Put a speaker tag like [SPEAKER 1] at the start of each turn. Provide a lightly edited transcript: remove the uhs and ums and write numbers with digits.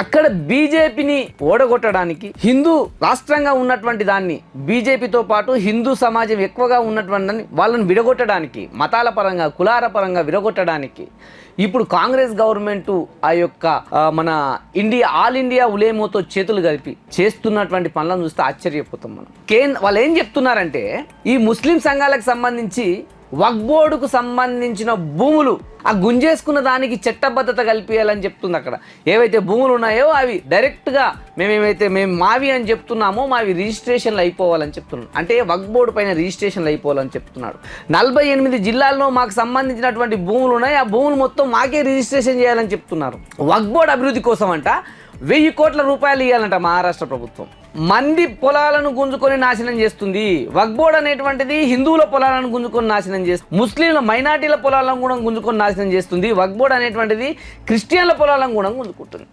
[SPEAKER 1] అక్కడ బీజేపీని ఓడగొట్టడానికి హిందూ రాష్ట్రంగా ఉన్నటువంటి దాన్ని బీజేపీతో పాటు హిందూ సమాజం ఎక్కువగా ఉన్నటువంటి దాన్ని వాళ్ళని విడగొట్టడానికి మతాల పరంగా కులాల పరంగా విడగొట్టడానికి ఇప్పుడు కాంగ్రెస్ గవర్నమెంట్ ఆ యొక్క మన ఆల్ ఇండియా ఉలేమోతో చేతులు కలిపి చేస్తున్నటువంటి పనులను చూస్తే ఆశ్చర్యపోతాం మనం. వాళ్ళు ఏం చెప్తున్నారంటే ఈ ముస్లిం సంఘాలకు సంబంధించి వక్ఫ్ బోర్డుకు సంబంధించిన భూములు ఆ గుంజేసుకున్న దానికి చట్టబద్ధత కల్పించాలని చెప్తుంది. అక్కడ ఏవైతే భూములు ఉన్నాయో అవి డైరెక్ట్గా మేము మావి అని చెప్తున్నామో మావి రిజిస్ట్రేషన్లు అయిపోవాలని చెప్తున్నాడు. అంటే వక్ఫ్ బోర్డు పైన రిజిస్ట్రేషన్లు అయిపోవాలని చెప్తున్నాడు. 48 జిల్లాల్లో మాకు సంబంధించినటువంటి భూములు ఉన్నాయి, ఆ భూములు మొత్తం మాకే రిజిస్ట్రేషన్ చేయాలని చెప్తున్నారు. వక్ఫ్ బోర్డు అభివృద్ధి కోసం అంట 1000 కోట్ల రూపాయలు ఇవ్వాలంట మహారాష్ట్ర ప్రభుత్వం. మంది పొలాలను గుంజుకొని నాశనం చేస్తుంది. వక్ఫ్ బోర్డు అనేటువంటిది హిందువుల పొలాలను గుంజుకొని నాశనం చేస్తుంది, ముస్లింల మైనార్టీల పొలాలను కూడా గుంజుకొని నాశనం చేస్తుంది. వక్ఫ్ బోర్డు అనేటువంటిది క్రిస్టియన్ల పొలాలను కూడా గుంజుకుంటుంది.